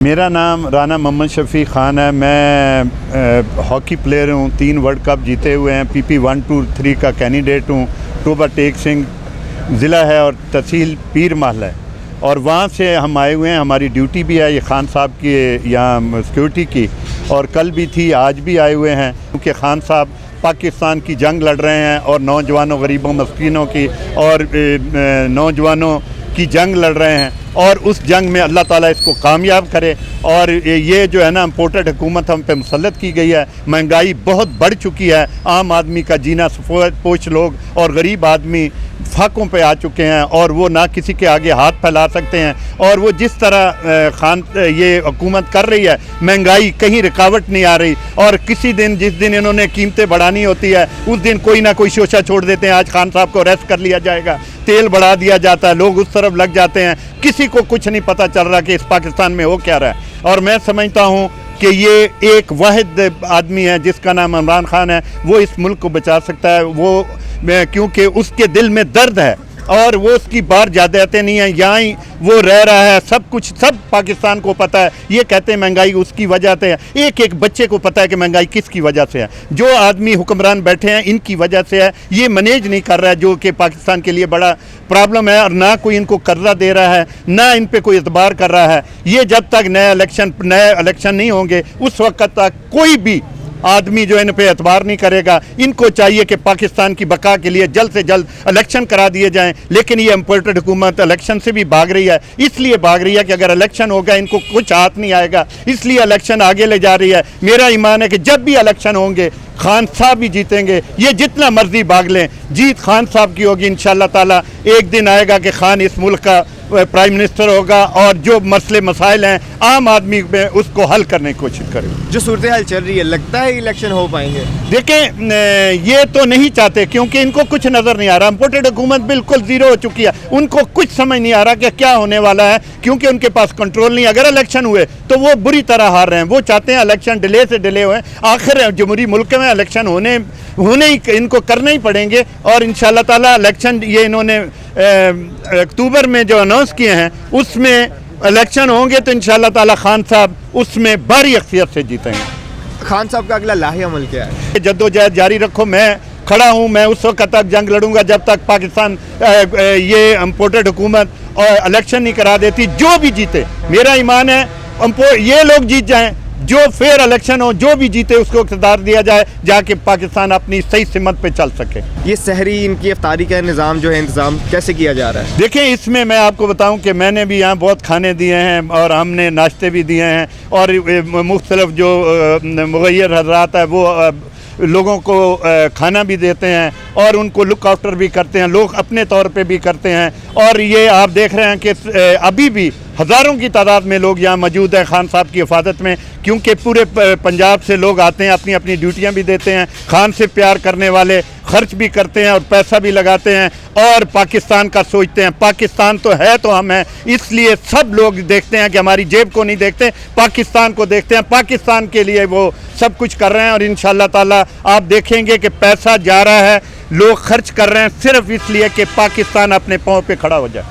میرا نام رانا محمد شفیع خان ہے۔ میں ہاکی پلیئر ہوں، 3 ورلڈ کپ جیتے ہوئے ہیں، PP 1 2 3 کا کینڈیڈیٹ ہوں۔ ٹوبہ ٹیک سنگھ ضلع ہے اور تحصیل پیر محل ہے، اور وہاں سے ہم آئے ہوئے ہیں۔ ہماری ڈیوٹی بھی ہے یہ خان صاحب کی یہاں سیکورٹی کی، اور کل بھی تھی، آج بھی آئے ہوئے ہیں، کیونکہ خان صاحب پاکستان کی جنگ لڑ رہے ہیں اور نوجوانوں، غریبوں، مسکینوں کی اور نوجوانوں کی جنگ لڑ رہے ہیں، اور اس جنگ میں اللہ تعالیٰ اس کو کامیاب کرے۔ اور یہ جو ہے نا امپورٹڈ حکومت ہم پہ مسلط کی گئی ہے، مہنگائی بہت بڑھ چکی ہے، عام آدمی کا جینا سفید پوش لوگ اور غریب آدمی فاقوں پہ آ چکے ہیں، اور وہ نہ کسی کے آگے ہاتھ پھیلا سکتے ہیں۔ اور وہ جس طرح یہ حکومت کر رہی ہے، مہنگائی کہیں رکاوٹ نہیں آ رہی، اور کسی دن جس دن انہوں نے قیمتیں بڑھانی ہوتی ہے اس دن کوئی نہ کوئی شوشہ چھوڑ دیتے ہیں۔ آج خان صاحب کو اریسٹ کر لیا جائے گا، تیل بڑھا دیا جاتا ہے، لوگ اس طرف لگ جاتے ہیں، کسی کو کچھ نہیں پتہ چل رہا کہ اس پاکستان میں ہو کیا رہا ہے۔ اور میں سمجھتا ہوں کہ یہ ایک واحد آدمی ہے جس کا نام عمران خان ہے، وہ اس ملک کو بچا سکتا ہے، وہ کیونکہ اس کے دل میں درد ہے اور وہ اس کی بار جادیاتیں نہیں ہیں، یہاں ہی وہ رہ رہا ہے، سب پاکستان کو پتہ ہے۔ یہ کہتے ہیں مہنگائی اس کی وجہ سے ہے، ایک بچے کو پتہ ہے کہ مہنگائی کس کی وجہ سے ہے۔ جو آدمی حکمران بیٹھے ہیں ان کی وجہ سے ہے، یہ مینیج نہیں کر رہا ہے، جو کہ پاکستان کے لیے بڑا پرابلم ہے، اور نہ کوئی ان کو قرضہ دے رہا ہے، نہ ان پہ کوئی اعتبار کر رہا ہے۔ یہ جب تک نئے الیکشن نہیں ہوں گے، اس وقت تک کوئی بھی آدمی جو ان پہ اعتبار نہیں کرے گا۔ ان کو چاہیے کہ پاکستان کی بقا کے لیے جلد سے جلد الیکشن کرا دیے جائیں، لیکن یہ امپورٹڈ حکومت الیکشن سے بھی بھاگ رہی ہے، اس لیے بھاگ رہی ہے کہ اگر الیکشن ہوگا ان کو کچھ ہاتھ نہیں آئے گا، اس لیے الیکشن آگے لے جا رہی ہے۔ میرا ایمان ہے کہ جب بھی الیکشن ہوں گے خان صاحب بھی جیتیں گے، یہ جتنا مرضی بھاگ لیں، جیت خان صاحب کی ہوگی انشاءاللہ تعالیٰ۔ ایک دن آئے گا کہ خان اس ملک کا پرائم منسٹر ہوگا، اور جو مسئلے مسائل ہیں عام آدمی میں اس کو حل کرنے کی کوشش کرے گا۔ جو صورتحال چل رہی ہے، لگتا ہے الیکشن ہو پائیں گے؟ دیکھیں یہ تو نہیں چاہتے، کیونکہ ان کو کچھ نظر نہیں آ رہا۔ امپورٹڈ حکومت بالکل زیرو ہو چکی ہے، ان کو کچھ سمجھ نہیں آ رہا کہ کیا ہونے والا ہے، کیونکہ ان کے پاس کنٹرول نہیں۔ اگر الیکشن ہوئے تو وہ بری طرح ہار رہے ہیں، وہ چاہتے ہیں الیکشن ڈیلے سے ڈیلے ہوئے، آخر جمہوری ملک میں الیکشن ہونے ہی ان کو کرنے ہی پڑیں گے۔ اور انشاءاللہ تعالیٰ الیکشن یہ انہوں نے اکتوبر میں جو اناؤنس کیے ہیں اس میں الیکشن ہوں گے تو انشاءاللہ تعالیٰ خان صاحب اس میں بھاری اکثریت سے جیتیں گے۔ خان صاحب کا اگلا لاہی عمل کیا ہے؟ جدوجہد جاری رکھو، میں کھڑا ہوں، میں اس وقت تک جنگ لڑوں گا جب تک پاکستان یہ امپورٹڈ حکومت اور الیکشن نہیں کرا دیتی۔ جو بھی جیتے، میرا ایمان ہے یہ لوگ جیت جائیں، جو فیئر الیکشن ہو، جو بھی جیتے اس کو اقتدار دیا جائے، جا کے پاکستان اپنی صحیح سمت پہ چل سکے۔ یہ سحری ان کی افطاری کا نظام جو ہے، انتظام کیسے کیا جا رہا ہے؟ دیکھیں اس میں آپ کو بتاؤں کہ میں نے بھی یہاں بہت کھانے دیے ہیں، اور ہم نے ناشتے بھی دیے ہیں، اور مختلف جو مغیر حضرات ہیں وہ لوگوں کو کھانا بھی دیتے ہیں، اور ان کو لک آفٹر بھی کرتے ہیں، لوگ اپنے طور پہ بھی کرتے ہیں۔ اور یہ آپ دیکھ رہے ہیں کہ ابھی بھی ہزاروں کی تعداد میں لوگ یہاں موجود ہیں خان صاحب کی حفاظت میں، کیونکہ پورے پنجاب سے لوگ آتے ہیں، اپنی اپنی ڈیوٹیاں بھی دیتے ہیں، خان سے پیار کرنے والے خرچ بھی کرتے ہیں اور پیسہ بھی لگاتے ہیں، اور پاکستان کا سوچتے ہیں۔ پاکستان تو ہے تو ہم ہیں، اس لیے سب لوگ دیکھتے ہیں کہ ہماری جیب کو نہیں دیکھتے، پاکستان کو دیکھتے ہیں۔ پاکستان کے لیے وہ سب کچھ کر رہے ہیں، اور انشاءاللہ تعالیٰ آپ دیکھیں گے کہ پیسہ جا رہا ہے، لوگ خرچ کر رہے ہیں صرف اس لیے کہ پاکستان اپنے پاؤں پہ کھڑا ہو جائے۔